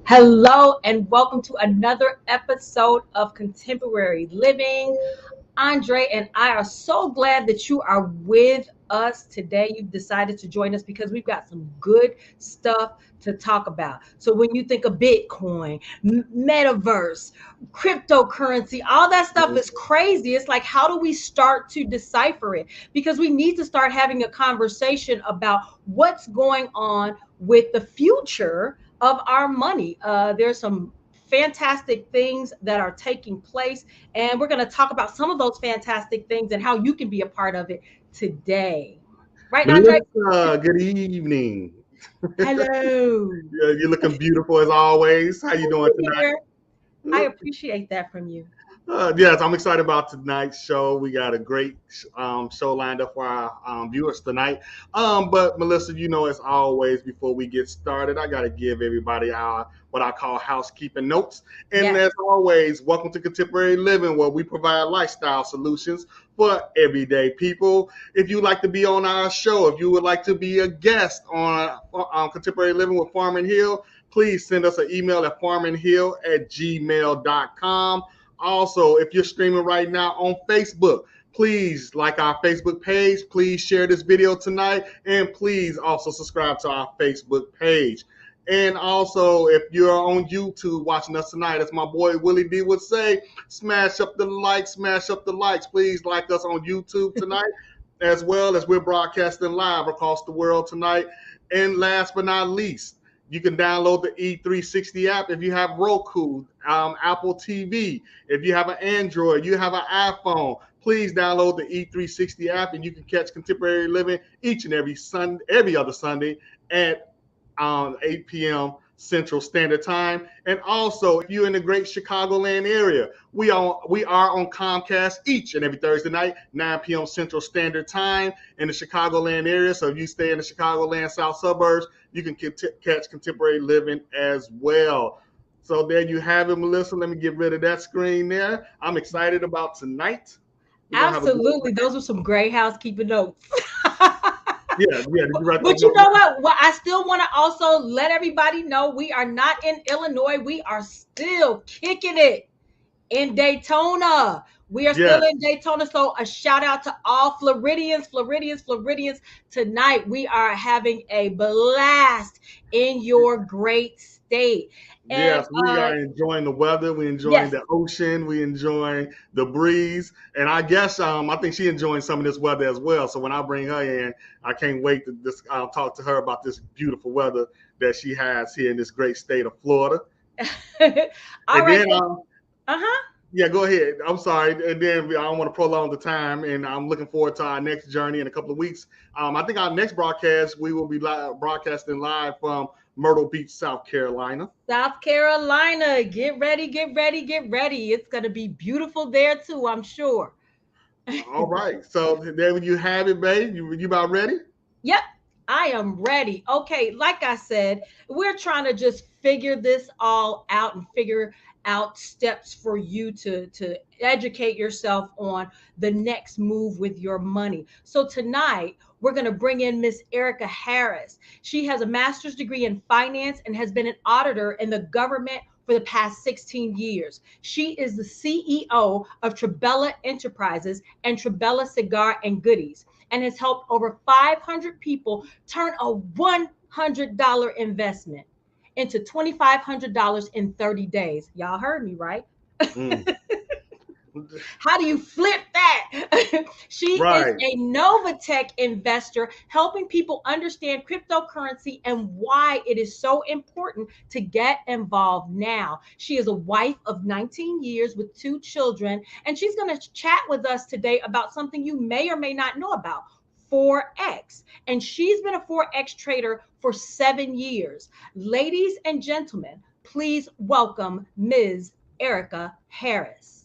Hello and welcome to another episode of Contemporary Living. Andre and I are so glad that you are with us today. You've decided to join us because we've got some good stuff to talk about. So when you think of Bitcoin, metaverse, cryptocurrency, all that stuff is crazy. It's like, how do we start to decipher it? Because we need to start having a conversation about what's going on with the future of our money. There's some fantastic things that are taking place, and we're going to talk about some of those fantastic things and how you can be a part of it today. Right, Andre? Good evening. Hello. You're looking beautiful as always. How you doing tonight? I appreciate that from you. Yes, I'm excited about tonight's show. We got a great show lined up for our viewers tonight. But Melissa, you know, as always, before we get started, I got to give everybody our what I call housekeeping notes. And as always, welcome to Contemporary Living, where we provide lifestyle solutions for everyday people. If you'd like to be on our show, if you would like to be a guest on Contemporary Living with Farming Hill, please send us an email at farminghill@gmail.com. Also, if you're streaming right now on Facebook, please like our Facebook page. Please share this video tonight. And please also subscribe to our Facebook page. And also, if you're on YouTube watching us tonight, as my boy Willie D would say, smash up the likes, smash up the likes. Please like us on YouTube tonight, as well as we're broadcasting live across the world tonight. And last but not least, you can download the E360 app if you have Roku, Apple TV. If you have an Android, you have an iPhone, please download the E360 app, and you can catch Contemporary Living each and every other Sunday at 8 p.m. Central Standard Time. And also, if you're in the great Chicagoland area, we are on Comcast each and every Thursday night, 9 p.m. Central Standard Time in the Chicagoland area. So if you stay in the Chicagoland South suburbs, you can catch Contemporary Living as well. So there you have it, Melissa. Let me get rid of that screen there. I'm excited about tonight. Absolutely. Those are some great housekeeping notes. Yeah. But you know what? Well, I still want to also let everybody know we are not in Illinois. We are still kicking it in Daytona. We are still in Daytona, so a shout out to all Floridians. Tonight we are having a blast in your great state. And Yes, we are enjoying the weather. We enjoying the ocean. We enjoying the breeze. And I guess I think she enjoying some of this weather as well. So when I bring her in, I can't wait to talk to her about this beautiful weather that she has here in this great state of Florida. All right. Yeah, go ahead. I'm sorry. And then I don't want to prolong the time. And I'm looking forward to our next journey in a couple of weeks. I think our next broadcast, we will be broadcasting live from Myrtle Beach, South Carolina. Get ready. It's going to be beautiful there too, I'm sure. All right. So there you have it, babe. You about ready? Yep. I am ready. Okay. Like I said, we're trying to just figure this all out and figure out steps for you to educate yourself on the next move with your money. So tonight we're going to bring in Miss Ericka Harris. She has a master's degree in finance and has been an auditor in the government for the past 16 years. She is the CEO of Trebella Enterprises and Trebella Cigar and Goodies, and has helped over 500 people turn a $100 investment into $2,500 in 30 days. Y'all heard me, right? How do you flip that? She is a Novatech investor, helping people understand cryptocurrency and why it is so important to get involved now. She is a wife of 19 years with 2 children, and she's going to chat with us today about something you may or may not know about. Forex. And she's been a Forex trader for 7 years. Ladies and gentlemen, please welcome Ms. Ericka Harris.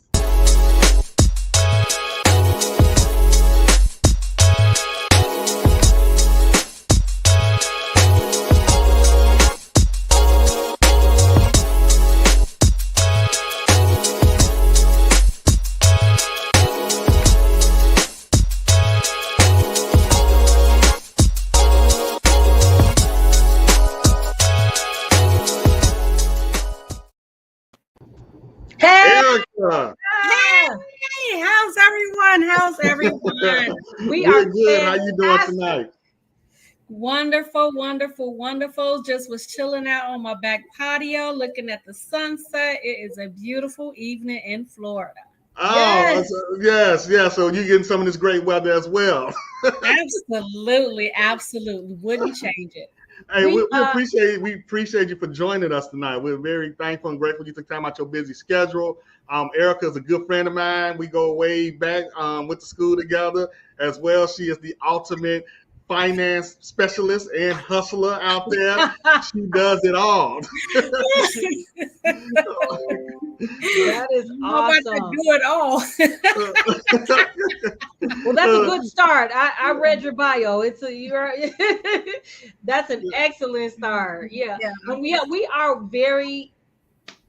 Hey, how's everyone? We're good. How you doing tonight? Wonderful. Just was chilling out on my back patio, looking at the sunset. It is a beautiful evening in Florida. Oh, yes. So you're getting some of this great weather as well. Absolutely. Wouldn't change it. Hey, we appreciate you for joining us tonight. We're very thankful and grateful you took time out your busy schedule. Ericka is a good friend of mine. We go way back, went to school together as well. She is the ultimate finance specialist and hustler out there. She does it all. That is awesome. To do it all. Well, that's a good start. I read your bio. That's an excellent start. Yeah. And we are very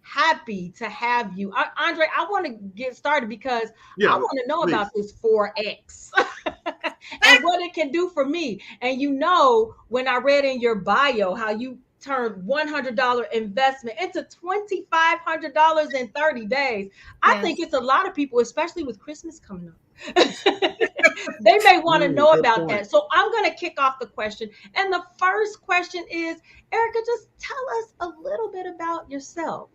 happy to have you. Andre, I want to get started because I want to know about this Forex and what it can do for me. And when I read in your bio how you turned $100 investment into $2,500 in 30 days. I think it's a lot of people, especially with Christmas coming up. They may want to know about that. So I'm going to kick off the question. And the first question is, Ericka, just tell us a little bit about yourself.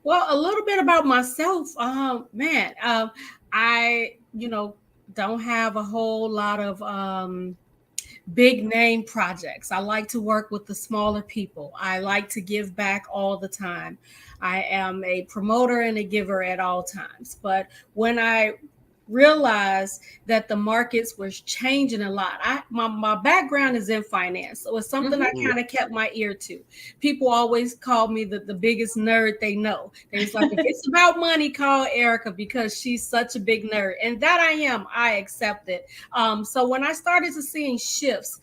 Well, a little bit about myself. I, don't have a whole lot of big name projects. I like to work with the smaller people. I like to give back all the time. I am a promoter and a giver at all times. But when I realized that the markets was changing a lot, my background is in finance, so it's something I kind of kept my ear to. People always call me the biggest nerd they know. It's like, if it's about money, call Ericka because she's such a big nerd, and that I accept it. So when I started to seeing shifts,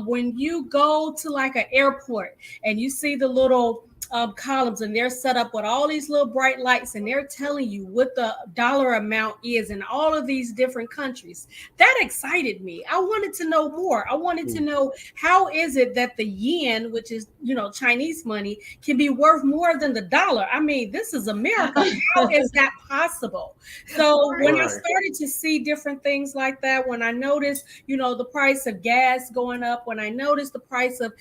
when you go to like an airport and you see the little columns, and they're set up with all these little bright lights, and they're telling you what the dollar amount is in all of these different countries. That excited me. I wanted to know more. I wanted to know, how is it that the yen, which is, Chinese money, can be worth more than the dollar? I mean, this is America. How is that possible? So when I started to see different things like that, when I noticed, the price of gas going up, when I noticed the price of,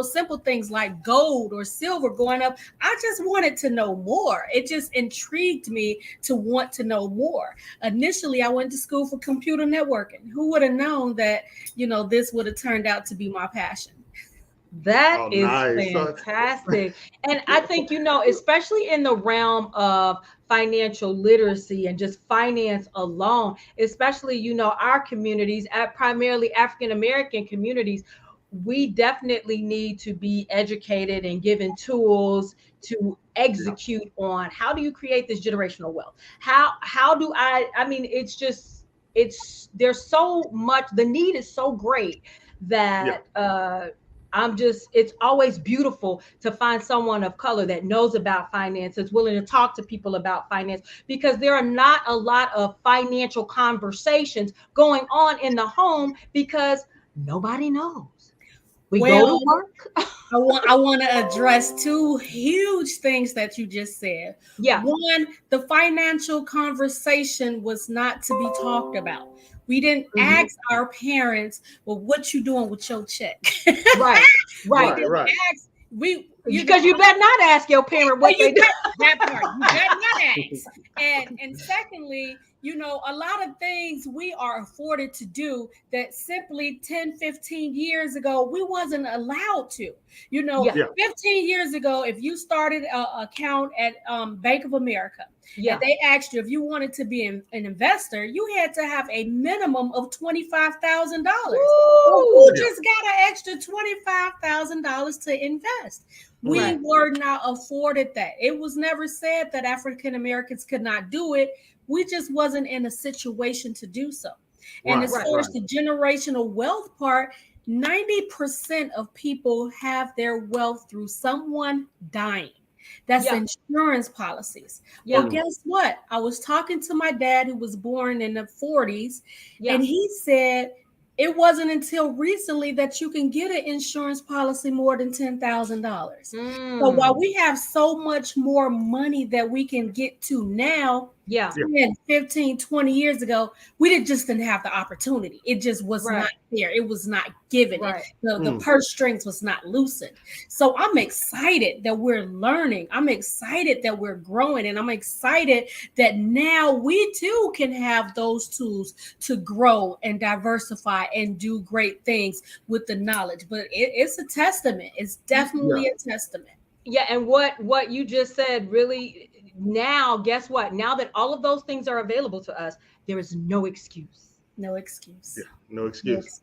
simple things like gold or silver going up, I just wanted to know more. It just intrigued me to want to know more. Initially, I went to school for computer networking. Who would have known that, this would have turned out to be my passion? That is fantastic. And I think, especially in the realm of financial literacy and just finance alone, especially, our communities, primarily African American communities, we definitely need to be educated and given tools to execute on how do you create this generational wealth? How do I mean, there's so much, the need is so great that it's always beautiful to find someone of color that knows about finance, is willing to talk to people about finance, because there are not a lot of financial conversations going on in the home because nobody knows. We go to work. I want to address two huge things that you just said. Yeah. One, the financial conversation was not to be talked about. We didn't ask our parents, well, what you doing with your check? Right. Because you better not ask your parent what they do. That part, you better not ask. And secondly, a lot of things we are afforded to do that simply 10, 15 years ago, we wasn't allowed to. 15 years ago, if you started an account at Bank of America, and they asked you if you wanted to be an investor, you had to have a minimum of $25,000. Who just got an extra $25,000 to invest? We were not afforded that. It was never said that African Americans could not do it. We just wasn't in a situation to do so. And as far as the generational wealth part, 90% of people have their wealth through someone dying. That's insurance policies. Well, guess what? I was talking to my dad, who was born in the 40s, and he said it wasn't until recently that you can get an insurance policy more than $10,000. So while we have so much more money that we can get to now, 10, 15, 20 years ago, we didn't have the opportunity. It just was not there. It was not given. The purse strings was not loosened. So I'm excited that we're learning. I'm excited that we're growing. And I'm excited that now we too can have those tools to grow and diversify and do great things with the knowledge. But it's a testament. It's definitely a testament. Yeah. And what you just said really, now, guess what? Now that all of those things are available to us, there is no excuse. No excuse. Yeah, no excuse.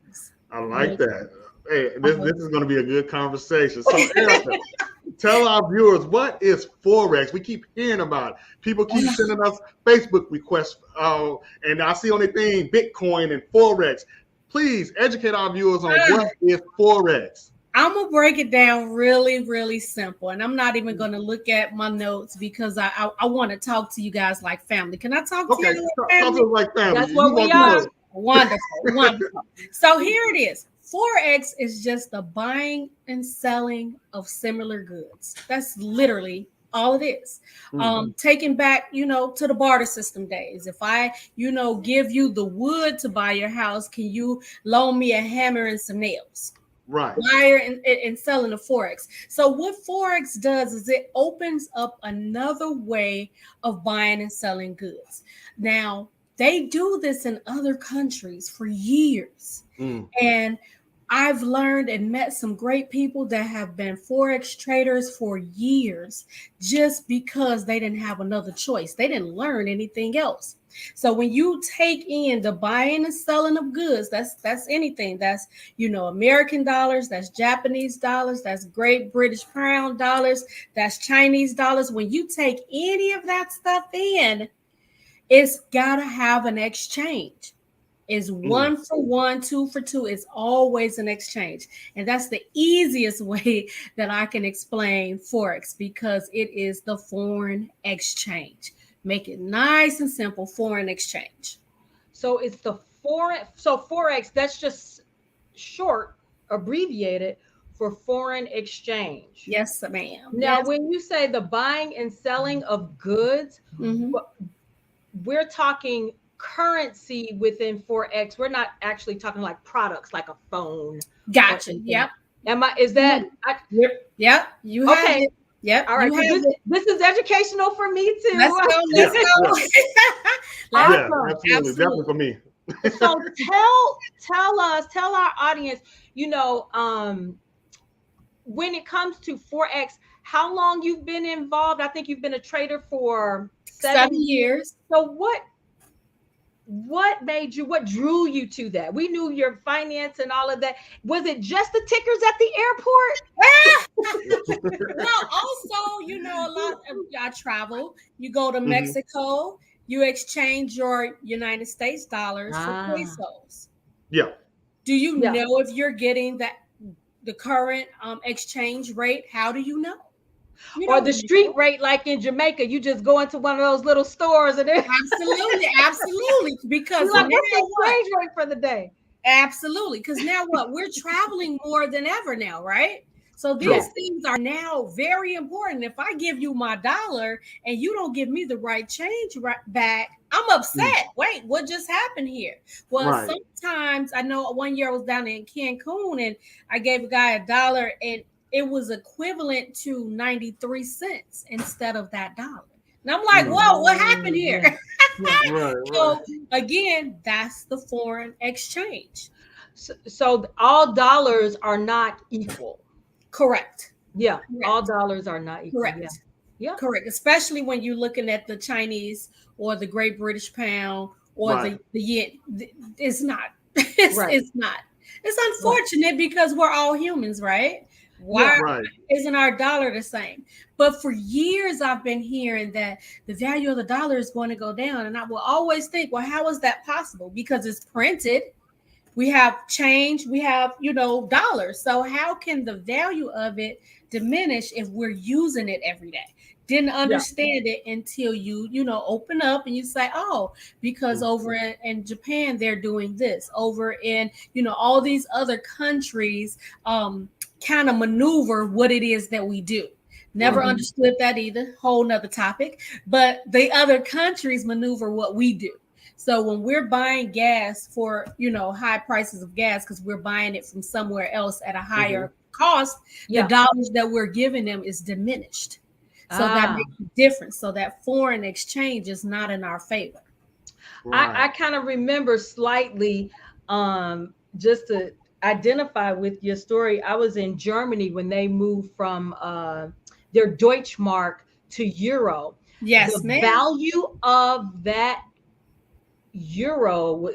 I like that. Hey, this is going to be a good conversation. So, Ericka, tell our viewers, what is Forex? We keep hearing about it. People keep sending us Facebook requests, and I see on the thing Bitcoin and Forex. Please educate our viewers on what is Forex. I'm going to break it down really, really simple. And I'm not even going to look at my notes because I want to talk to you guys like family. Can I talk to you like family? Talk like family. That's what we are. Wonderful. So here it is. Forex is just the buying and selling of similar goods. That's literally all it is. Taking back, to the barter system days. If I, give you the wood to buy your house, can you loan me a hammer and some nails? Right. Buyer and selling the Forex. So what Forex does is it opens up another way of buying and selling goods. Now, they do this in other countries for years. And I've learned and met some great people that have been Forex traders for years just because they didn't have another choice. They didn't learn anything else. So when you take in the buying and selling of goods, that's anything. That's, American dollars, that's Japanese dollars, that's Great British Pound dollars, that's Chinese dollars. When you take any of that stuff in, it's got to have an exchange. is 1 for 1, 2 for 2. It's always an exchange. And that's the easiest way that I can explain Forex, because it is the foreign exchange. Make it nice and simple, foreign exchange. So it's the Forex, that's just short, abbreviated for foreign exchange. Yes, ma'am. Now, yes. when you say the buying and selling of goods, we're talking currency within Forex. We're not actually talking like products, like a phone. Gotcha. Yep. Is that? Yep. You have okay. It. Yep. All right. This is educational for me too. Let's go. Let's go. Yeah, absolutely. Definitely for me. So tell our audience, when it comes to Forex, how long you've been involved. I think you've been a trader for 7 years. So what drew you to that? We knew your finance and all of that. Was it just the tickers at the airport? No, also, a lot of I travel. You go to Mexico, you exchange your United States dollars for pesos. Yeah. Do you know if you're getting the current exchange rate? How do you know? Or the street rate, like in Jamaica, you just go into one of those little stores and absolutely, because like, what's the exchange rate for the day? Absolutely, because now what? We're traveling more than ever now, right? So these things are now very important. If I give you my dollar and you don't give me the right change back, I'm upset. Wait, what just happened here? Well, sometimes I know one year I was down in Cancun and I gave a guy $1 and it was equivalent to 93 cents instead of that $1. And I'm like, whoa, what happened here? So again, that's the foreign exchange. So all dollars are not equal. Correct. Yeah. Correct. All dollars are not equal. Correct. Yeah. Correct. Especially when you're looking at the Chinese or the Great British Pound or the yen. It's not. It's not. It's unfortunate because we're all humans, right? Why isn't our dollar the same? But for years, I've been hearing that the value of the dollar is going to go down. And I will always think, well, how is that possible? Because it's printed. We have change. We have, dollars. So how can the value of it diminish if we're using it every day? Didn't understand it until you open up and you say, oh, because over in Japan, they're doing this. Over in, all these other countries, kind of maneuver what it is that we do. Never understood that either. Whole nother topic. But the other countries maneuver what we do. So when we're buying gas for, high prices of gas, because we're buying it from somewhere else at a higher cost, the dollars that we're giving them is diminished. So that makes a difference. So that foreign exchange is not in our favor. I kind of remember slightly, just to identify with your story. I was in Germany when they moved from their Deutschmark to euro. Yes, the value of that euro,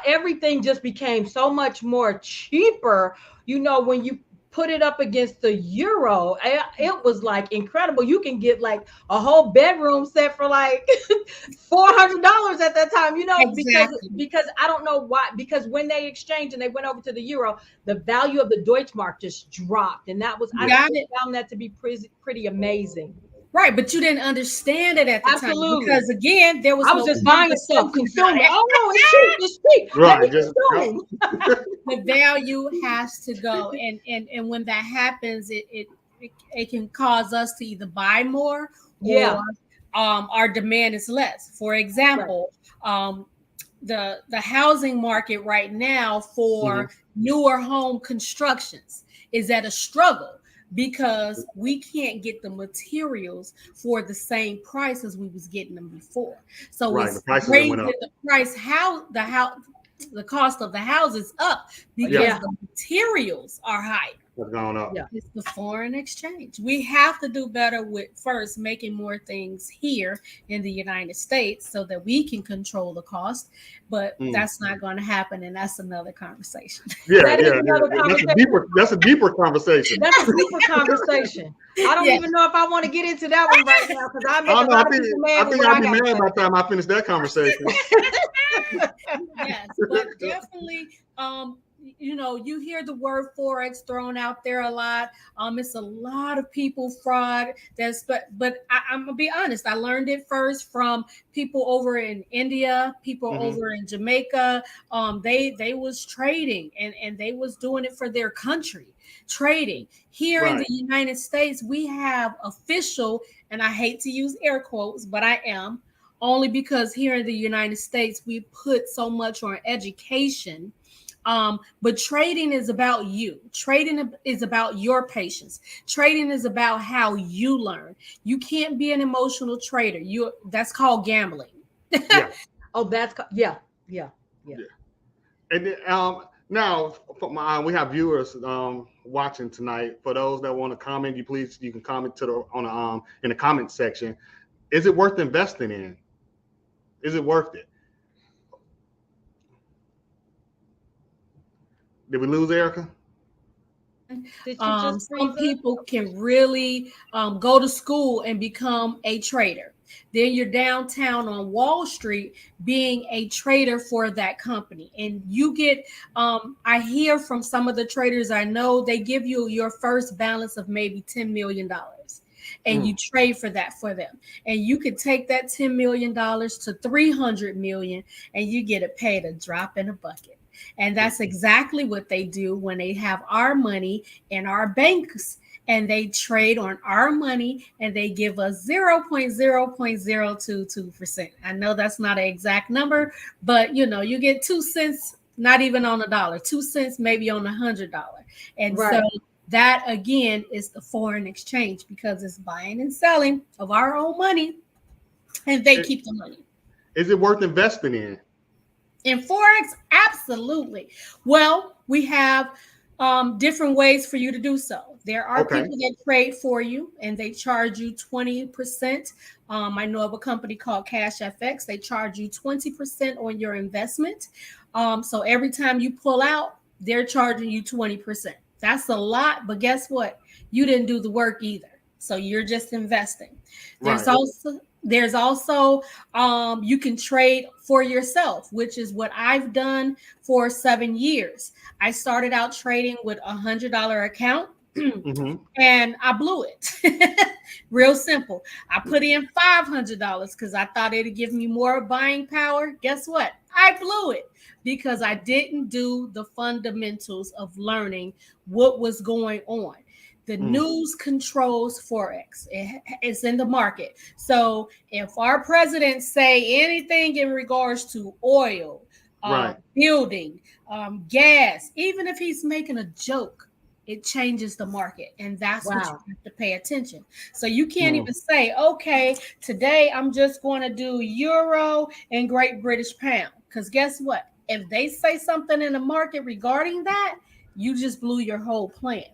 everything just became so much more cheaper. When you put it up against the euro, it was like incredible. You can get like a whole bedroom set for like $400 at that time, because I don't know why, because when they exchanged and they went over to the euro, the value of the Deutschmark just dropped. And that was, I found that to be pretty amazing. Right, but you didn't understand it at the time because again, there was I was just buying stuff, consuming. Oh no, it's cheap. Right, the value has to go, and when that happens, it can cause us to either buy more or our demand is less. For example, the housing market right now for newer home constructions is at a struggle, because we can't get the materials for the same price as we was getting them before. So it's raising the price, the cost of the houses up because the materials are higher. It's gone up. It's the foreign exchange. We have to do better with first making more things here in the United States so that we can control the cost. But that's not going to happen, and that's another conversation. That's a deeper conversation. That's a deeper conversation. I don't even know if I want to get into that one right now, because I think I'll be mad by the time I finish that conversation. Yes, but definitely, you hear the word forex thrown out there a lot. It's a lot of people fraud. I'm gonna be honest. I learned it first from people over in India, people over in Jamaica. They was trading and they was doing it for their country. Trading here in the United States, we have official, and I hate to use air quotes, but I am only because here in the United States, we put so much on education. But trading is about you. Trading is about your patience. Trading is about how you learn. You can't be an emotional trader. That's called gambling. Yeah. Oh, yeah. And then, now we have viewers watching tonight. For those that want to comment, you can comment in the comment section. Is it worth investing in? Is it worth it? Did we lose Ericka? Some people can really go to school and become a trader. Then you're downtown on Wall Street being a trader for that company. And you get, I hear from some of the traders I know, they give you your first balance of maybe $10 million. And you trade for them. And you could take that $10 million to 300 million and you get it paid a drop in a bucket. And that's exactly what they do when they have our money in our banks and they trade on our money and they give us 0.0.022%. I know that's not an exact number, but you get 2 cents, not even on a dollar, 2 cents maybe on $100. And so that again is the foreign exchange because it's buying and selling of our own money and they keep the money. Is it worth investing in? In Forex, absolutely. Well, we have different ways for you to do so. There are people that trade for you and they charge you 20%. I know of a company called Cash FX. They charge you 20% on your investment. So every time you pull out, they're charging you 20%. That's a lot, but guess what? You didn't do the work either. So you're just investing. There's also you can trade for yourself, which is what I've done for 7 years. I started out trading with $100 account and I blew it. Real simple. I put in $500 because I thought it'd give me more buying power. Guess what? I blew it because I didn't do the fundamentals of learning what was going on. The news controls Forex. It's in the market. So if our president say anything in regards to oil, building, gas, even if he's making a joke, it changes the market. And that's what you have to pay attention. So you can't even say, okay, today I'm just going to do euro and Great British pound. Because guess what? If they say something in the market regarding that, you just blew your whole plan.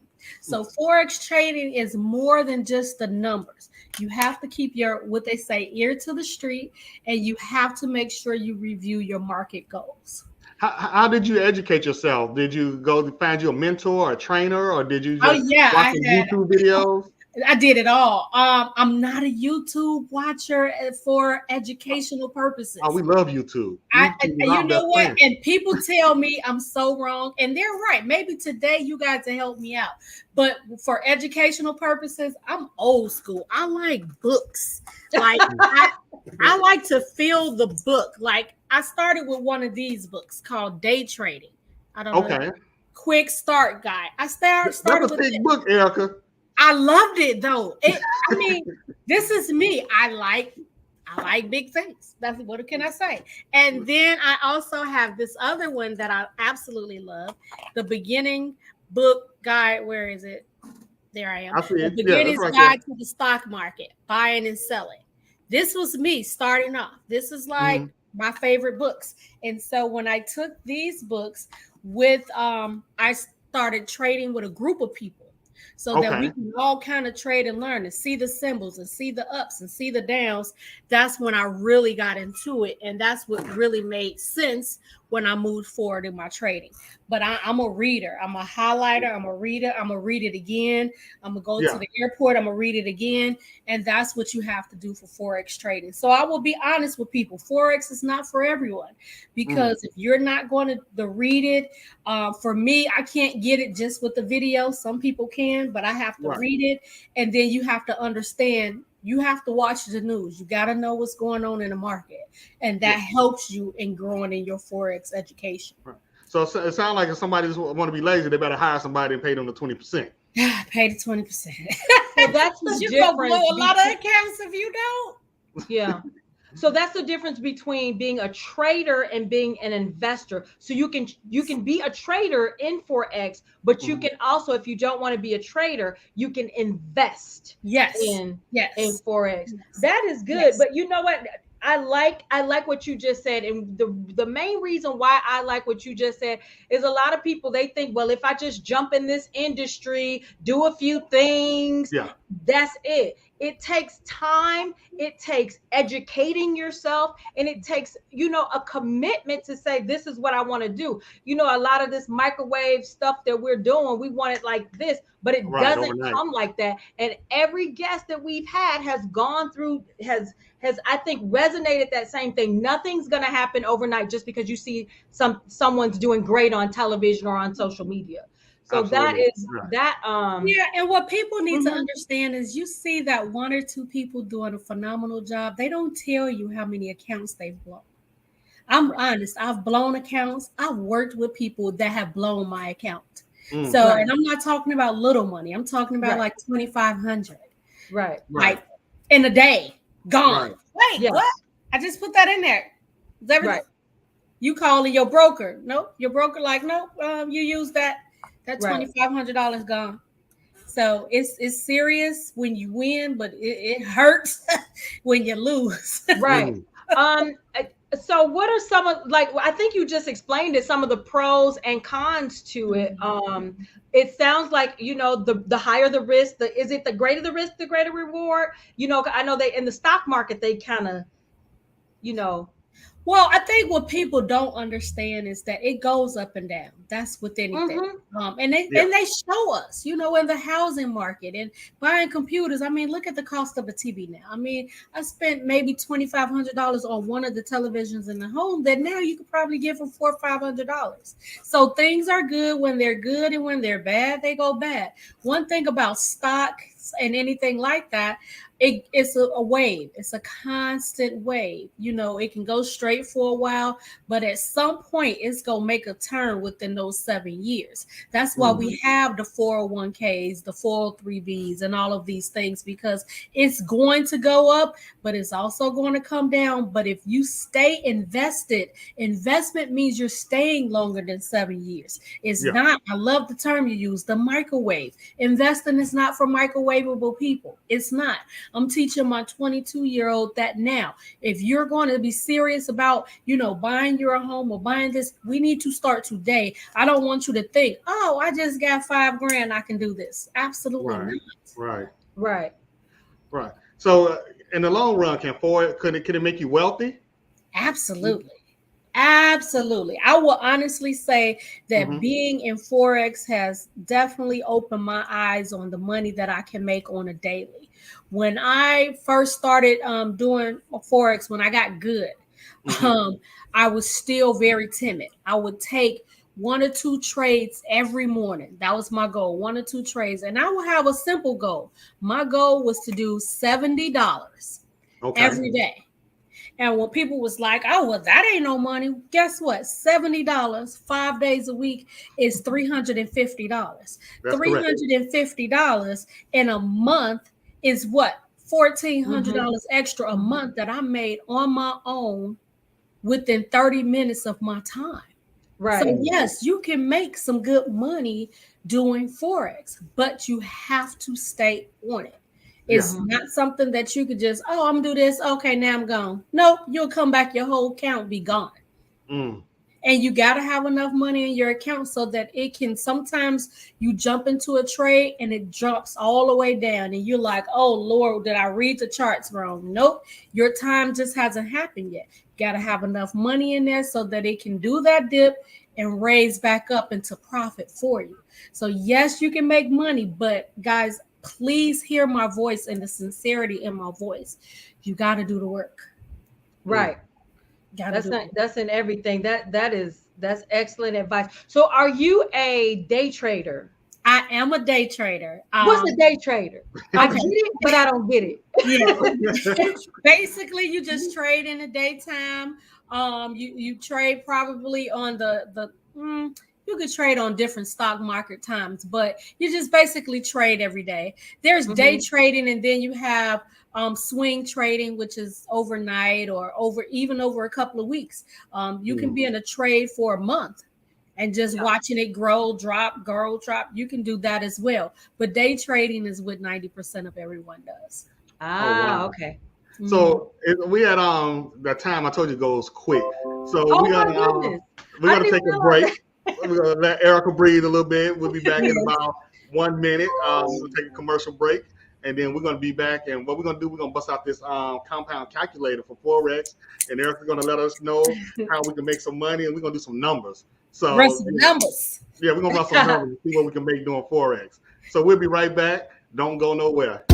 So Forex trading is more than just the numbers. You have to keep your, what they say, ear to the street, and you have to make sure you review your market goals. How did you educate yourself? Did you go find you a mentor or a trainer, or did you just watch YouTube videos? I did it all. I'm not a YouTube watcher for educational purposes. Oh, we love YouTube. You know what? Friend. And people tell me I'm so wrong, and they're right. Maybe today you guys will help me out. But for educational purposes, I'm old school. I like books. Like I like to feel the book. Like I started with one of these books called Day Trading. I don't know. Quick Start Guide. I started with a big book, Ericka. I loved it though. This is me. I like big things. That's what can I say? And then I also have this other one that I absolutely love, the beginning book guide. Where is it? There I am. The beginning guide to the stock market, buying and selling. This was me starting off. This is like my favorite books. And so when I took these books with, I started trading with a group of people. So that we can all kind of trade and learn and see the symbols and see the ups and see the downs. That's when I really got into it. And that's what really made sense when I moved forward in my trading. But I'm a reader. I'm a highlighter. I'm a reader. I'm going to read it again. I'm going to go to the airport. I'm going to read it again. And that's what you have to do for Forex trading. So I will be honest with people. Forex is not for everyone, because if you're not going to read it, for me, I can't get it just with the video. Some people can, but I have to read it. And then you have to understand, you have to watch the news. You got to know what's going on in the market. And that helps you in growing in your Forex education. Right. So it sounds like if somebody just want to be lazy, they better hire somebody and pay them the 20%. Pay the 20%. So that's the You're difference. going to blow a lot of accounts if you don't. Yeah. So that's the difference between being a trader and being an investor. So you can be a trader in Forex, but you can also, if you don't want to be a trader, you can invest in Forex. That is good. But you know what? I like what you just said. And the main reason why I like what you just said is a lot of people, they think, well, if I just jump in this industry, do a few things, that's it. It takes time. It takes educating yourself, and it takes, a commitment to say, this is what I want to do. A lot of this microwave stuff that we're doing, we want it like this, but it doesn't overnight come like that. And every guest that we've had has gone through, has I think resonated that same thing. Nothing's going to happen overnight just because you see someone's doing great on television or on social media. So Absolutely. That is that. And what people need to understand is, you see that one or two people doing a phenomenal job, they don't tell you how many accounts they've blown. I'm honest. I've blown accounts. I've worked with people that have blown my account. So, and I'm not talking about little money. I'm talking about like 2,500. Like in a day, gone. Wait, what? I just put that in there. Is everything? You calling your broker? Nope. Your broker like, nope. You use that. That $2,500 gone. So it's serious when you win, but it hurts when you lose. Right. So what are some of, I think you just explained it, some of the pros and cons to it. It sounds like, the higher the risk, is it the greater the risk, the greater reward? I know they in the stock market, they kind of, Well, I think what people don't understand is that it goes up and down. That's with anything. And they show us, in the housing market and buying computers. I mean, look at the cost of a TV now. I mean, I spent maybe $2,500 on one of the televisions in the home that now you could probably get for $400 or $500. So things are good when they're good, and when they're bad, they go bad. One thing about stocks and anything like that, it's a wave. It's a constant wave. It can go straight for a while, but at some point it's going to make a turn within those 7 years. That's why we have the 401ks, the 403bs, and all of these things, because it's going to go up, but it's also going to come down. But if you stay invested, investment means you're staying longer than 7 years. It's not, I love the term you use, the microwave. Investing is not for microwavable people. It's not. I'm teaching my 22-year-old that now. If you're going to be serious about, buying your home or buying this, we need to start today. I don't want you to think, oh, I just got $5,000, I can do this. Absolutely not. Right. So in the long run, could it make you wealthy? Absolutely. I will honestly say that being in Forex has definitely opened my eyes on the money that I can make on a daily. When I first started doing Forex, when I got good, I was still very timid. I would take 1 or 2 trades every morning. That was my goal, 1 or 2 trades. And I would have a simple goal. My goal was to do $70 every day. And when people was like, oh, well, that ain't no money. Guess what? $70, 5 days a week is $350. That's $350 in a month is what? $1,400 extra a month that I made on my own within 30 minutes of my time. Right. So yes, you can make some good money doing Forex, but you have to stay on it. It's not something that you could just, I'm gonna do this. Okay, now I'm gone. Nope, you'll come back, your whole account be gone. And you got to have enough money in your account so that it can, sometimes you jump into a trade and it drops all the way down and you're like, oh Lord, did I read the charts wrong? Nope, your time just hasn't happened yet. You got to have enough money in there so that it can do that dip and raise back up into profit for you. So yes, you can make money, but guys, please hear my voice and the sincerity in my voice. You got to do the work. Right. Gotta That's in everything. That's excellent advice. So are you a day trader? I am a day trader. What's a day trader? I get it, but I don't get it. Yeah. Basically, you just trade in the daytime. You trade probably on you could trade on different stock market times, but you just basically trade every day. There's day trading, and then you have swing trading, which is overnight or over a couple of weeks. You can be in a trade for a month and just watching it grow, drop. You can do that as well. But day trading is what 90% of everyone does. Wow. Okay. So we had the time I told you goes quick. So we gotta take a break. We're gonna let Ericka breathe a little bit. We'll be back in about 1 minute. We'll take a commercial break, and then we're gonna be back. And what we're gonna do, we're gonna bust out this compound calculator for Forex, and Ericka's gonna let us know how we can make some money, and we're gonna do some numbers. So run some numbers. Yeah, we're gonna run some numbers and see what we can make doing Forex. So we'll be right back. Don't go nowhere.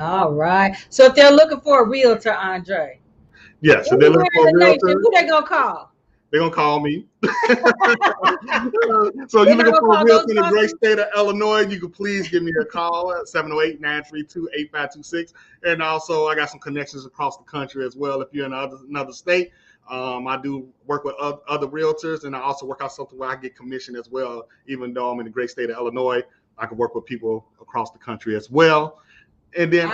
All right. So if they're looking for a realtor, Andre. Yes, if they're looking for a realtor, who they gonna call? They're gonna call me. So you're looking for a realtor in the great state of Illinois, you can please give me a call at 708-932-8526. And also I got some connections across the country as well. If you're in another state, I do work with other realtors, and I also work out something where I get commission as well. Even though I'm in the great state of Illinois, I can work with people across the country as well. And then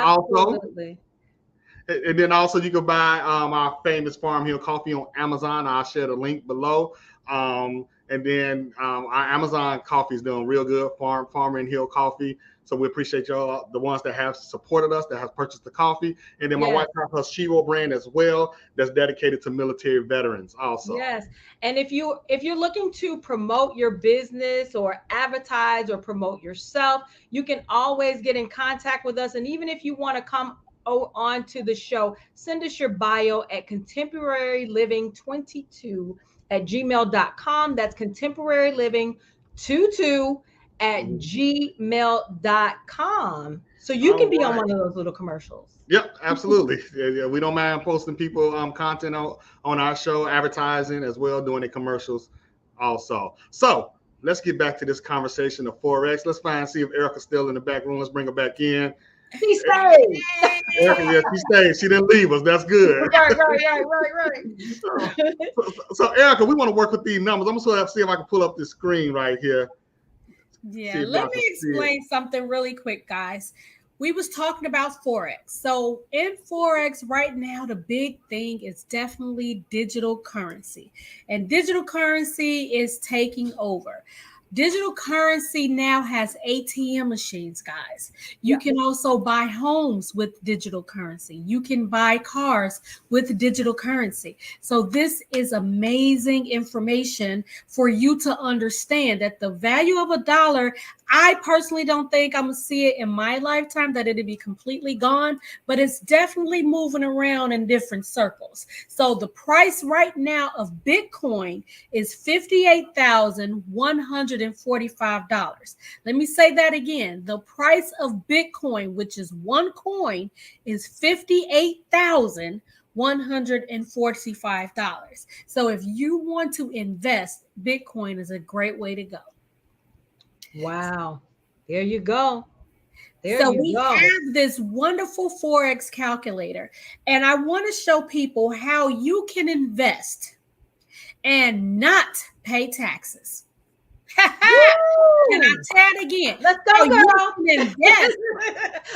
also you can buy our famous Farm Hill coffee on Amazon. I'll share the link below. And then our Amazon coffee is doing real good, Farmer and Hill coffee. So we appreciate y'all, the ones that have supported us, that have purchased the coffee. And then my wife has her Shiro brand as well, that's dedicated to military veterans also. Yes. And if you're looking to promote your business or advertise or promote yourself, you can always get in contact with us. And even if you want to come on to the show, send us your bio at contemporaryliving22@gmail.com. That's contemporaryliving22@gmail.com. So you can be on one of those little commercials. Yep, absolutely. Yeah, we don't mind posting people content on our show, advertising as well, doing the commercials also. So let's get back to this conversation of Forex. Let's see if Ericka's still in the back room. Let's bring her back in. She stayed. Ericka, she stayed. She didn't leave us. That's good. Right. So Ericka, we want to work with these numbers. I'm going to see if I can pull up this screen right here. Yeah, let me explain something really quick, guys. We was talking about Forex. So in Forex right now, the big thing is definitely digital currency. And digital currency is taking over. Digital currency now has ATM machines, guys. You can also buy homes with digital currency. You can buy cars with digital currency. So this is amazing information for you to understand that the value of a dollar, I personally don't think I'm going to see it in my lifetime that it'll be completely gone, but it's definitely moving around in different circles. So the price right now of Bitcoin is $58,145. Let me say that again. The price of Bitcoin, which is one coin, is $58,145. So if you want to invest, Bitcoin is a great way to go. Wow. There you go. So we have this wonderful Forex calculator, and I want to show people how you can invest and not pay taxes. Can I say it again? Let's go, girl.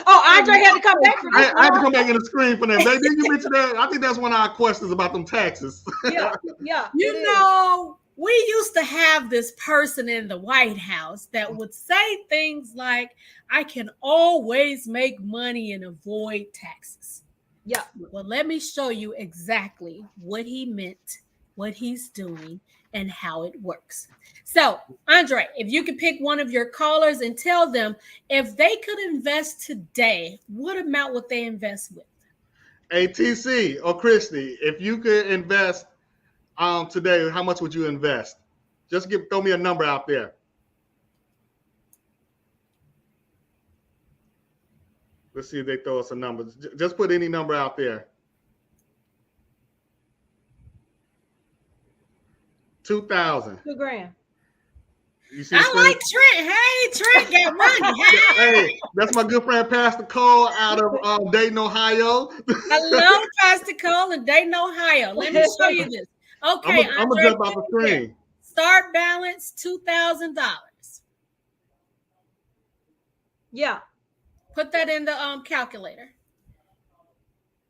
Andre had to come back for this. I had to come back in the screen for that. Baby, you mentioned that. I think that's one of our questions about them taxes. Yeah. You know, we used to have this person in the White House that would say things like, I can always make money and avoid taxes. Yeah. Well, let me show you exactly what he meant, what he's doing, and how it works. So, Andre, if you could pick one of your callers and tell them if they could invest today, what amount would they invest with? ATC or Christy, if you could invest today, how much would you invest? Just throw me a number out there. Let's see if they throw us a number. Just put any number out there. 2,000. $2,000. You see I like Trent. Hey, Trent got money. Hey, that's my good friend Pastor Cole out of Dayton, Ohio. I love Pastor Cole in Dayton, Ohio. Let me show you this. Okay, I'm gonna jump off the screen. Start balance $2,000. Yeah. Put that in the calculator.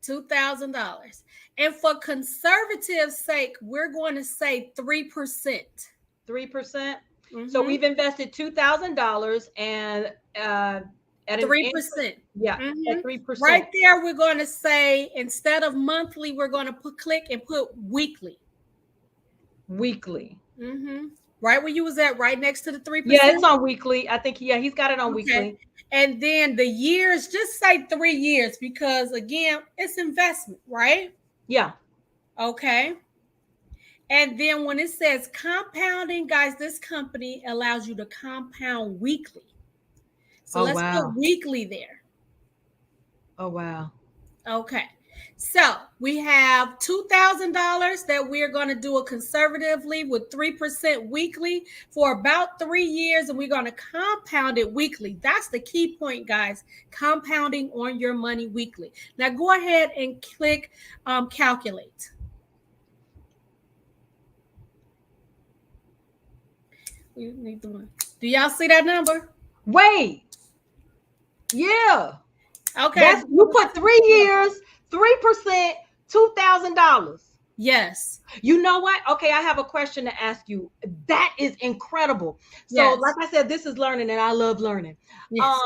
$2,000. And for conservative sake, we're going to say 3%. 3%. Mm-hmm. So we've invested $2,000 and at 3%. Yeah, mm-hmm. At 3%. Right there, we're going to say instead of monthly, we're going to click and put weekly. Weekly. Mm-hmm. Right where you was at, right next to the 3%. Yeah, it's on weekly. I think he's got it on weekly. And then the years, just say 3 years because again, it's investment, right? Yeah. Okay. And then when it says compounding, guys, this company allows you to compound weekly. So let's put weekly there. Oh, wow. Okay. So we have $2,000 that we're going to do it conservatively with 3% weekly for about 3 years. And we're going to compound it weekly. That's the key point, guys. Compounding on your money weekly. Now go ahead and click calculate. We need the one. Do y'all see that number? Wait. Yeah. Okay. You put 3 years, 3%, $2,000. Yes. You know what? Okay, I have a question to ask you. That is incredible. So, like I said, this is learning, and I love learning. Yes.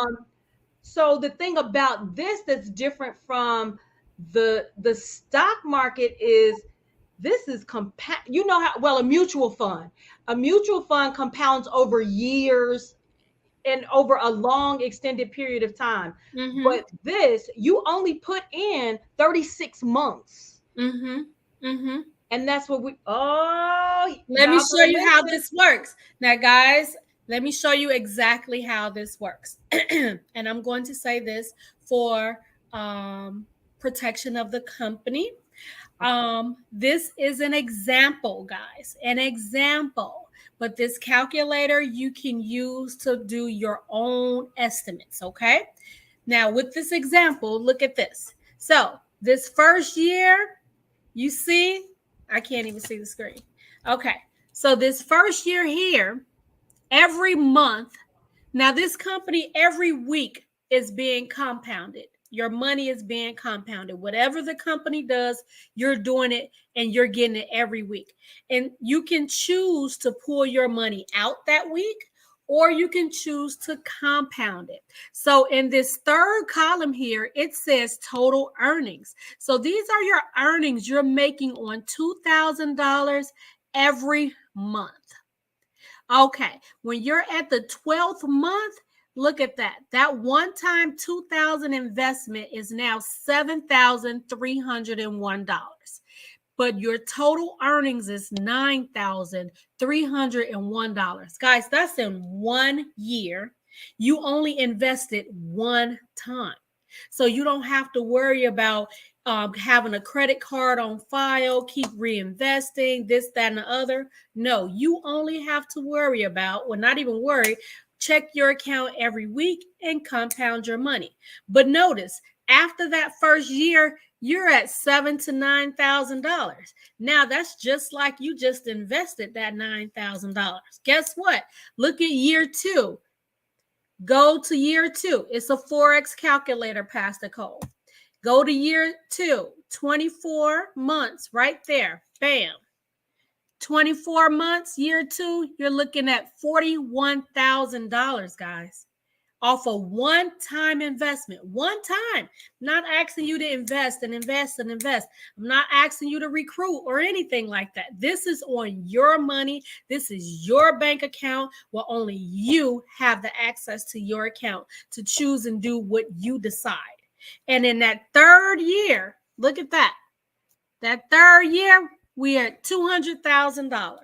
So the thing about this that's different from the stock market is this is you know how a mutual fund. A mutual fund compounds over years and over a long extended period of time. Mm-hmm. But this, you only put in 36 months. Mm-hmm. Mm-hmm. And that's what let me show you how this works. Now, guys, let me show you exactly how this works. And I'm going to say this for protection of the company. This is an example, guys, an example. But this calculator you can use to do your own estimates, okay? Now, with this example, look at this. So this first year, you see, I can't even see the screen. Okay, so this first year here, every month, now this company every week is being compounded. Your money is being compounded. Whatever the company does, you're doing it and you're getting it every week. And you can choose to pull your money out that week, or you can choose to compound it. So in this third column here, it says total earnings. So these are your earnings you're making on $2,000 every month. Okay, when you're at the 12th month, look at that. That one-time 2,000 investment is now $7,301. But your total earnings is $9,301. Guys, that's in 1 year. You only invested one time. So you don't have to worry about having a credit card on file, keep reinvesting, this, that, and the other. No, you only have to worry about, well, not even worry, check your account every week and compound your money. But notice, after that first year, you're at $7,000 to $9,000. Now that's just like you just invested that $9,000. Guess what? Look at year 2. Go to year 2. It's a Forex calculator, Pastor Cole. Go to year 2, 24 months right there. Bam. 24 months, year 2, you're looking at $41,000, guys, off a one-time investment. One time. I'm not asking you to invest and invest and invest. I'm not asking you to recruit or anything like that. This is on your money. This is your bank account where only you have the access to your account to choose and do what you decide. And in that third year, look at that. That third year, we are at $200,000.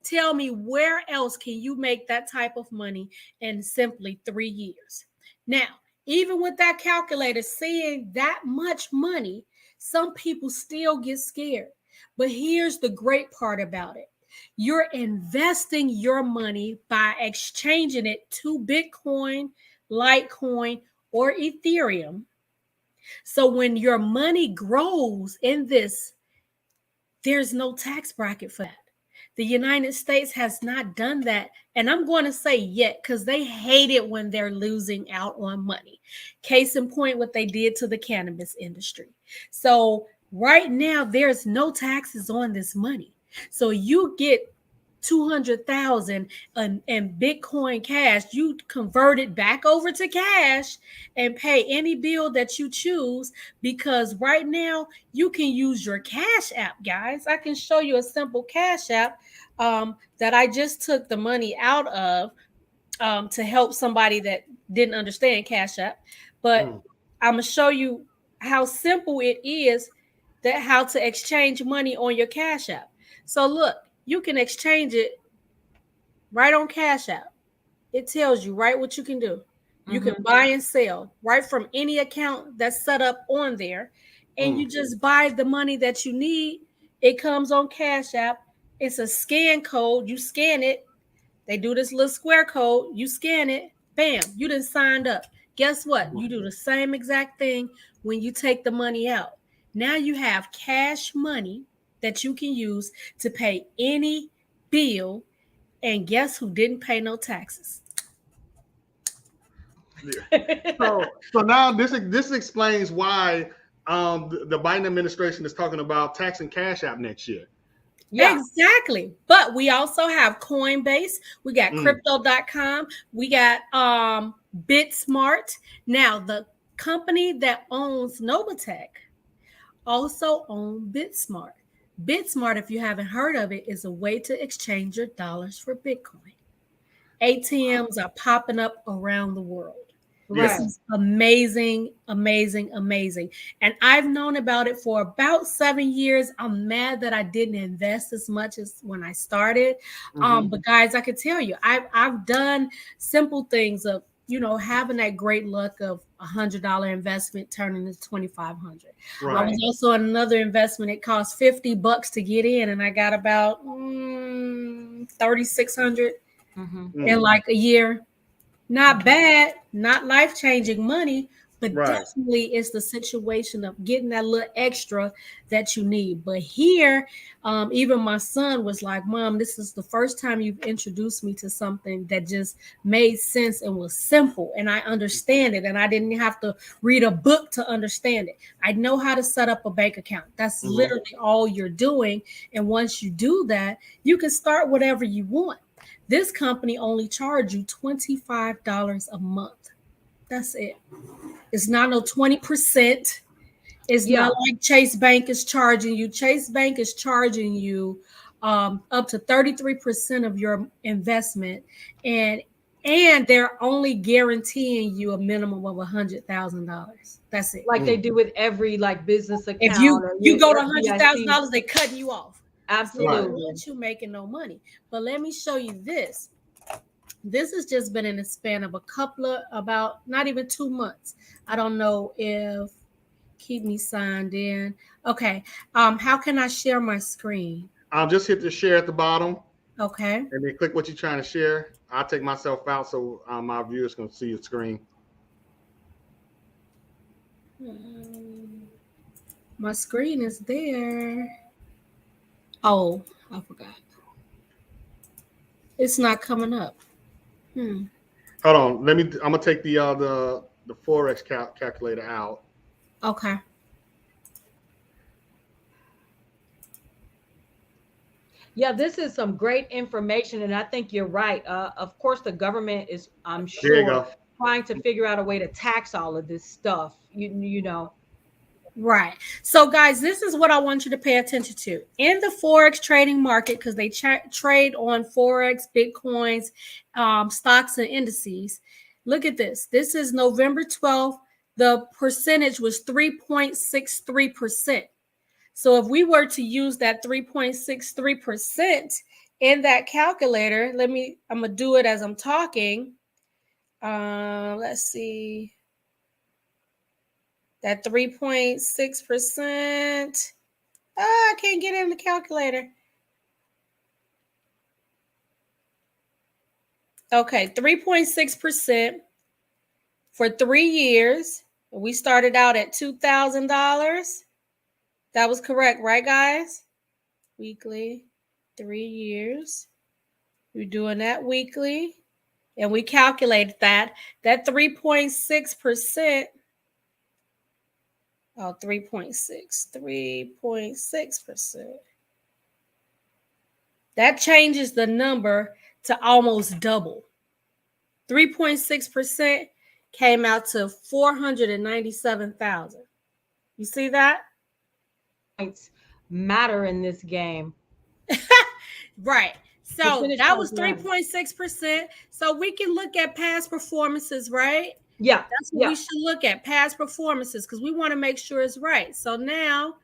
Tell me, where else can you make that type of money in simply 3 years? Now, even with that calculator saying that much money, some people still get scared. But here's the great part about it. You're investing your money by exchanging it to Bitcoin, Litecoin, or Ethereum. So when your money grows in this, there's no tax bracket for that. The United States has not done that. And I'm going to say yet, because they hate it when they're losing out on money. Case in point, what they did to the cannabis industry. So right now, there's no taxes on this money. So you get 200,000 in Bitcoin cash, you convert it back over to cash and pay any bill that you choose, because right now you can use your Cash App, guys. I can show you a simple Cash App that I just took the money out of to help somebody that didn't understand Cash App. But I'm going to show you how simple it is, that how to exchange money on your Cash App. So look, you can exchange it right on Cash App. It tells you right what you can do. You can buy and sell right from any account that's set up on there. And you just buy the money that you need. It comes on Cash App. It's a scan code. You scan it. They do this little square code. You scan it. Bam. You done signed up. Guess what? You do the same exact thing when you take the money out. Now you have cash money that you can use to pay any bill. And guess who didn't pay no taxes? So now this explains why the Biden administration is talking about taxing Cash App next year. Yeah. Exactly. But we also have Coinbase. We got crypto.com. We got BitSmart. Now, the company that owns Novatech also owns BitSmart. BitSmart, if you haven't heard of it, is a way to exchange your dollars for Bitcoin. ATMs are popping up around the world. This is amazing, amazing, amazing. And I've known about it for about 7 years. I'm mad that I didn't invest as much as when I started. But guys, I can tell you, I've done simple things of, you know, having that great luck of $100 investment turning into $2,500. I was also in another investment. It cost $50 to get in, and I got about $3,600 in like a year. Not bad, not life-changing money, but definitely it's the situation of getting that little extra that you need. But here, even my son was like, Mom, this is the first time you've introduced me to something that just made sense and was simple, and I understand it, and I didn't have to read a book to understand it. I know how to set up a bank account. That's literally all you're doing. And once you do that, you can start whatever you want. This company only charge you $25 a month. That's it. It's not no 20%. It's not like Chase Bank is charging you. Chase Bank is charging you up to 33% of your investment, and they're only guaranteeing you a minimum of $100,000. That's it. Like they do with every like business account. If you go to $100,000, they cut you off. Absolutely. Once you making no money. But let me show you this. This has just been in the span of about not even 2 months. I don't know if keep me signed in. Okay. How can I share my screen? Just hit the share at the bottom. Okay. And then click what you're trying to share. I'll take myself out so my viewers can see your screen. My screen is there. Oh, I forgot. It's not coming up. Hold on. I'm gonna take the Forex calculator out. Okay. Yeah, this is some great information, and I think you're right. Of course, the government is, I'm sure, trying to figure out a way to tax all of this stuff. You know. Right. So, guys, this is what I want you to pay attention to. In the Forex trading market, because they trade on Forex, Bitcoins, stocks, and indices. Look at this. This is November 12th. The percentage was 3.63%. So if we were to use that 3.63% in that calculator, I'm going to do it as I'm talking. Let's see. That 3.6%. I can't get it in the calculator. Okay, 3.6% for 3 years. We started out at $2,000. That was correct, right, guys? Weekly, 3 years. We're doing that weekly. And we calculated that 3.6%. Oh, 3.6%. That changes the number to almost double. 3.6% came out to 497,000. You see that? Points matter in this game. Right. So that was 3.6%. So we can look at past performances, right? Yeah. That's what we should look at, past performances, because we want to make sure it's right. So now,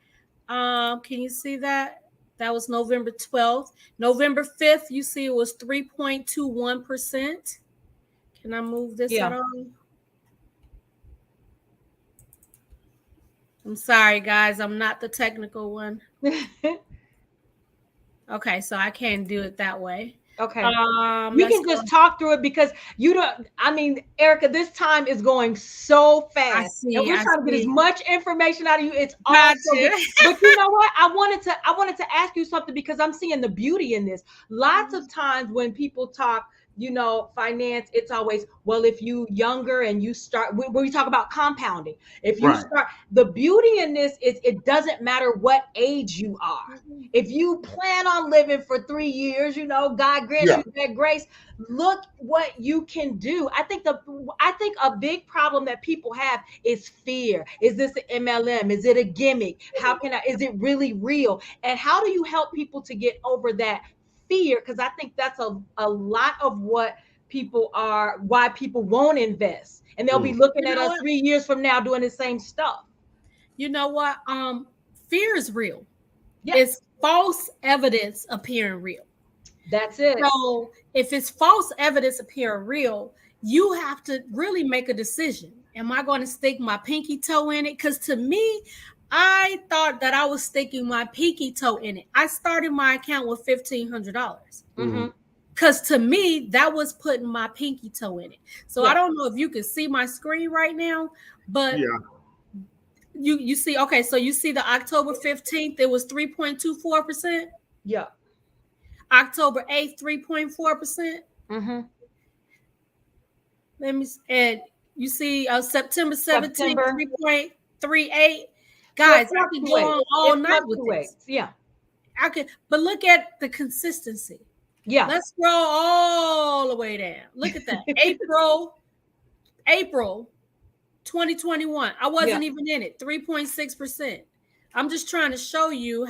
can you see that? That was November 12th. November 5th, you see it was 3.21%. Can I move this at all? I'm sorry, guys. I'm not the technical one. Okay, so I can't do it that way. Okay. You can just talk through it because you don't, I mean, Ericka, this time is going so fast. And we're trying to get as much information out of you. It's awesome. But you know what? I wanted to ask you something because I'm seeing the beauty in this. Lots of times when people talk, you know, finance, it's always, well, if you younger and you start, when we talk about compounding, if you start, the beauty in this is it doesn't matter what age you are. If you plan on living for 3 years, you know, God grants you that grace, look what you can do. I think a big problem that people have is fear. Is this an MLM? Is it a gimmick? Is it really real? And how do you help people to get over that fear? Because I think that's a lot of why people won't invest, and they'll be looking at us 3 years from now doing the same stuff. You know what? Fear is real. It's false evidence appearing real. That's it. So if it's false evidence appearing real, you have to really make a decision. Am I going to stick my pinky toe in it? Because to me, I thought that I was sticking my pinky toe in it. I started my account with $1,500. Because to me, that was putting my pinky toe in it. So I don't know if you can see my screen right now, but you see, okay, so you see the October 15th, it was 3.24%. Yeah. October 8th, 3.4%. And you see September 17th, 3.38. Guys, I can go on all night with this. Yeah. But look at the consistency. Yeah. Let's scroll all the way down. Look at that. April 2021. I wasn't even in it. 3.6%. I'm just trying to show you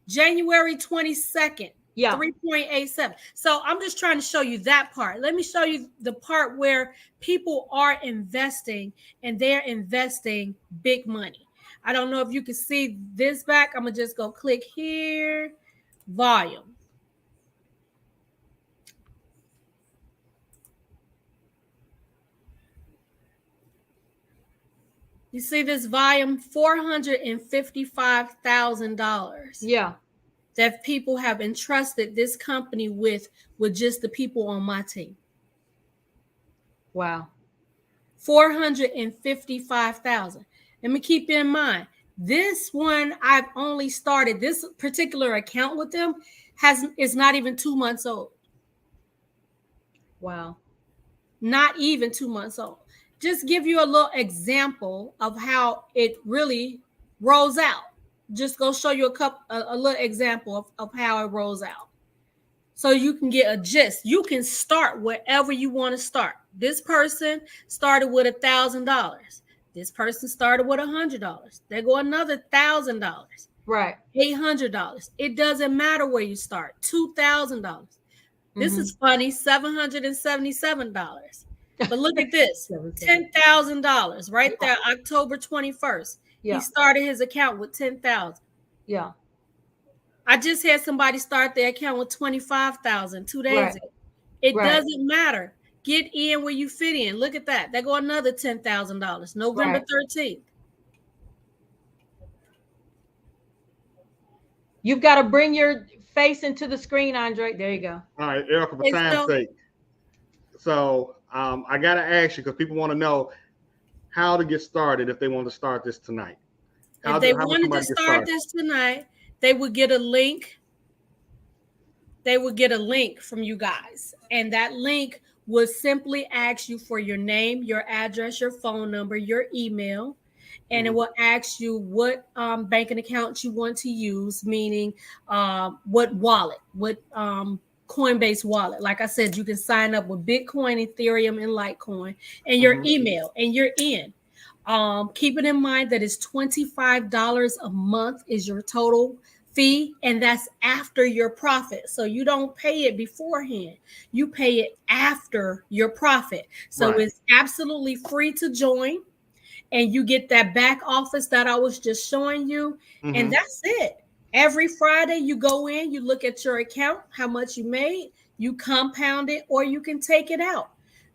January 22nd. Yeah. 3.87. So I'm just trying to show you that part. Let me show you the part where people are investing, and they're investing big money. I don't know if you can see this back. I'm going to just go click here. Volume. You see this volume? $455,000. Yeah. That people have entrusted this company with just the people on my team. Wow. 455,000. Let me keep in mind, this one I've only started, this particular account with them is not even 2 months old. Wow. Not even 2 months old. Just give you a little example of how it really rolls out. Just go show you a little example of how it rolls out. So you can get a gist. You can start wherever you want to start. This person started with $1,000. This person started with $100. They go another $1,000. Right. $800. It doesn't matter where you start. $2,000. This is funny. $777. But look at this. $10,000 right there, October 21st. Yeah. He started his account with $10,000. Yeah. I just had somebody start their account with $25,000 2 days ago. It doesn't matter. Get in where you fit in. Look at that. They go another $10,000. November 13th. You've got to bring your face into the screen, Andre. There you go. All right, Ericka, for time's sake. So I got to ask you, because people want to know how to get started if they want to start this tonight. If they wanted to start this tonight, they would get a link. They would get a link from you guys. And that link would simply ask you for your name, your address, your phone number, your email. And it will ask you what banking account you want to use, meaning what wallet, what Coinbase wallet. Like I said, you can sign up with Bitcoin, Ethereum, and Litecoin, and your email, and you're in. Keep it in mind that it's $25 a month is your total fee, and that's after your profit. So you don't pay it beforehand. You pay it after your profit. So it's absolutely free to join, and you get that back office that I was just showing you, and that's it. Every Friday you go in, you look at your account, how much you made, you compound it, or you can take it out.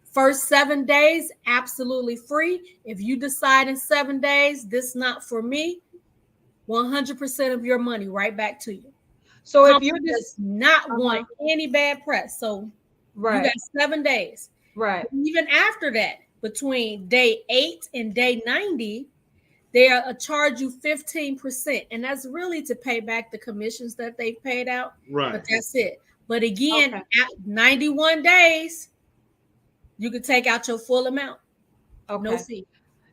First 7 days, absolutely free. If you decide in 7 days, this not for me, 100% of your money right back to you. So if you just not want any bad press, so you got 7 days. Right. Even after that, between day 8 and day 90, they charge you 15%, and that's really to pay back the commissions that they've paid out. Right. But that's it. But again, at 91 days, you can take out your full amount. Okay. No fee.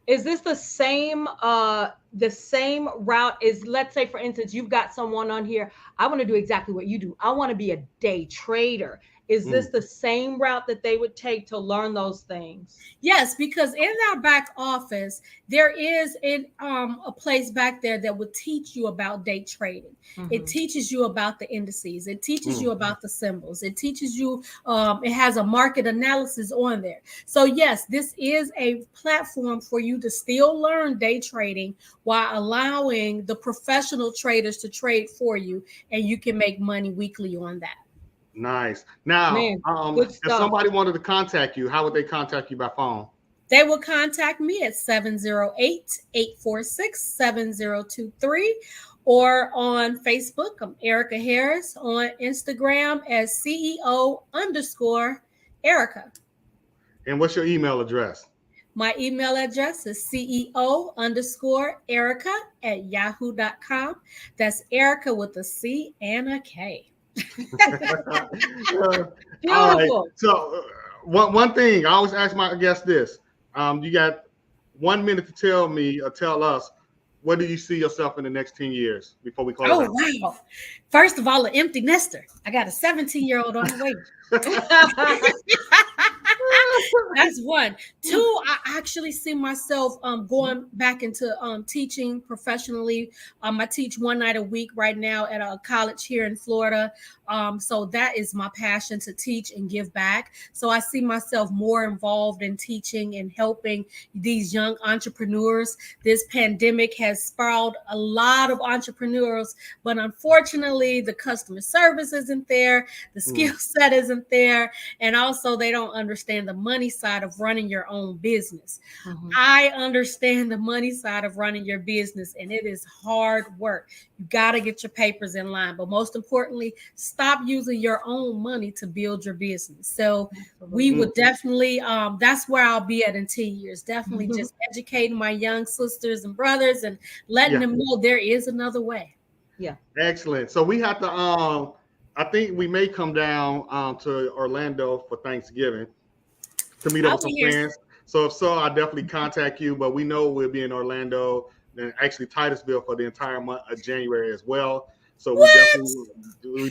Is this the same route as, let's say, for instance, you've got someone on here, I want to do exactly what you do. I want to be a day trader. Is this the same route that they would take to learn those things? Yes, because in our back office, there is a place back there that will teach you about day trading. It teaches you about the indices. It teaches you about the symbols. It teaches you, it has a market analysis on there. So yes, this is a platform for you to still learn day trading while allowing the professional traders to trade for you, and you can make money weekly on that. Nice. Now, if somebody wanted to contact you, how would they contact you by phone? They will contact me at 708-846-7023, or on Facebook, I'm Ericka Harris. On Instagram as CEO_Ericka. And what's your email address? My email address is CEO_Ericka@yahoo.com. That's Ericka with a C and a K. Beautiful. Right. So one thing I always ask my guests this: you got 1 minute to tell me or tell us Where do you see yourself in the next 10 years before we close Oh, out? wow. First of all, an empty nester. I got a 17-year-old on the way. That's one. Two, I actually see myself going back into teaching professionally. I teach one night a week right now at a college here in Florida. So that is my passion, to teach and give back. So I see myself more involved in teaching and helping these young entrepreneurs. This pandemic has sprawled a lot of entrepreneurs, but unfortunately, the customer service isn't there, the skill set isn't there, and also they don't understand the money side of running your own business. I understand the money side of running your business, and it is hard work. You got to get your papers in line, but most importantly, stop using your own money to build your business. So we would definitely, that's where I'll be at in 10 years. Definitely just educating my young sisters and brothers and letting them know there is another way. Yeah. Excellent. So we have to, I think we may come down to Orlando for Thanksgiving to meet up with some friends. So if so, I'll definitely contact you, but we know we'll be in Orlando and actually Titusville for the entire month of January as well. So we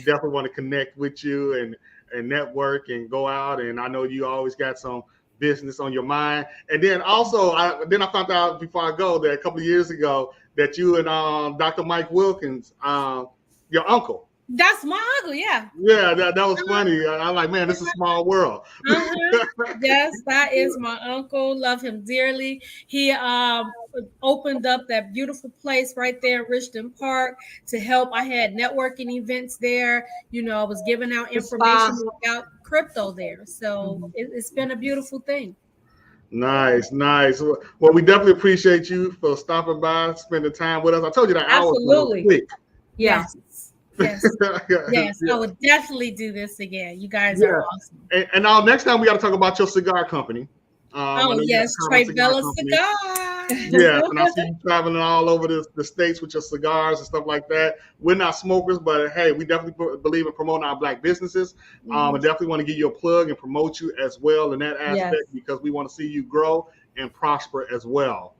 definitely want to connect with you and network and go out. And I know you always got some business on your mind. And then also, I found out before I go that a couple of years ago that you and Dr. Mike Wilkins, your uncle. That's my uncle, yeah. Yeah, that was funny. I'm like, man, this is a small world. Yes, that is my uncle. Love him dearly. He opened up that beautiful place right there in Richmond Park to help. I had networking events there. You know, I was giving out information about crypto there. So it's been a beautiful thing. Nice. Well, we definitely appreciate you for stopping by, spending time with us. I told you that hour was quick. Yes. Yes, I would definitely do this again. You guys are awesome. And now next time we got to talk about your cigar company. Yes, Trey Bella Cigar. Yeah, and I see you traveling all over the states with your cigars and stuff like that. We're not smokers, but hey, we definitely believe in promoting our Black businesses. I definitely want to give you a plug and promote you as well in that aspect because we want to see you grow and prosper as well.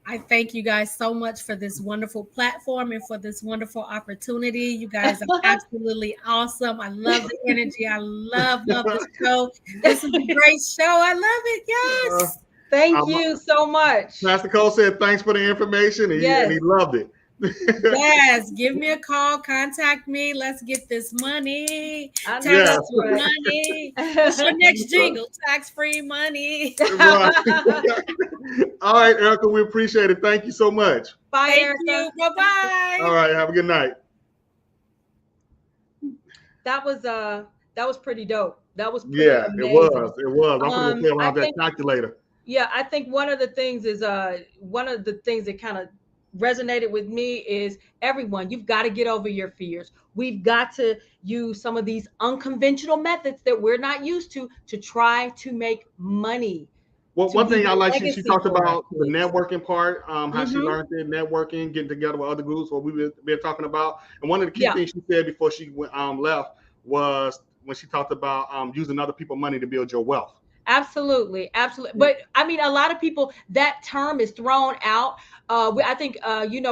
I thank you guys so much for this wonderful platform and for this wonderful opportunity. You guys are absolutely awesome. I love the energy. I love the show. This is a great show. I love it. Yes. Thank you so much. Pastor Cole said thanks for the information and he loved it. Yes, give me a call, contact me. Let's get this money. Tax-free money. What's your next jingle? Tax-free money. Right. All right, Ericka, we appreciate it. Thank you so much. Bye, Thank Ericka. you. Bye-bye. All right, have a good night. That was pretty dope. That was pretty amazing. It was. I'm gonna play around that calculator. Yeah, I think one of the things that kind of resonated with me is everyone, you've got to get over your fears. We've got to use some of these unconventional methods that we're not used to try to make money. Well, one thing I like, she talked about the networking part, how she learned it, networking, getting together with other groups, what we've been talking about. And one of the key things she said before she left was when she talked about using other people's money to build your wealth. Absolutely. But I mean, a lot of people, that term is thrown out. I think,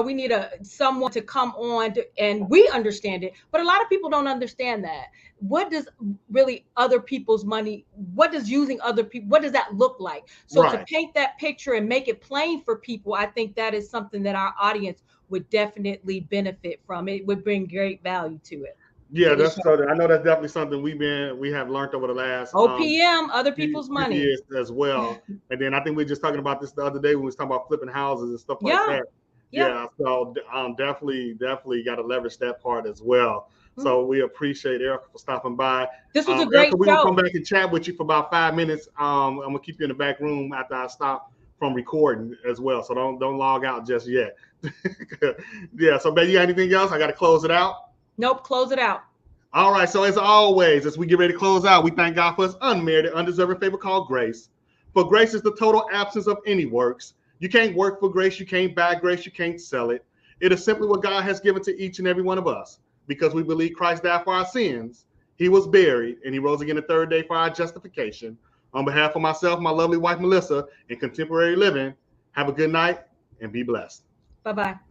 we need someone to come on and we understand it, but a lot of people don't understand that. What does really other people's money, what does using other people, what does that look like? So to paint that picture and make it plain for people, I think that is something that our audience would definitely benefit from. It would bring great value to it. Yeah, that's something. I know that's definitely something we have learned over the last OPM, other people's money years as well. And then I think we were just talking about this the other day when we was talking about flipping houses and stuff like that. Yeah. So definitely got to leverage that part as well. So we appreciate Ericka for stopping by. This was a great Ericka, show. We're gonna come back and chat with you for about 5 minutes. I'm gonna keep you in the back room after I stop from recording as well. So don't log out just yet. Yeah. So, babe, you got anything else? I got to close it out. Nope. Close it out. All right. So as always, as we get ready to close out, we thank God for his unmerited, undeserved favor called grace. For grace is the total absence of any works. You can't work for grace. You can't buy grace. You can't sell it. It is simply what God has given to each and every one of us. Because we believe Christ died for our sins, he was buried, and he rose again the third day for our justification. On behalf of myself, my lovely wife, Melissa, and Contemporary Living, have a good night and be blessed. Bye-bye.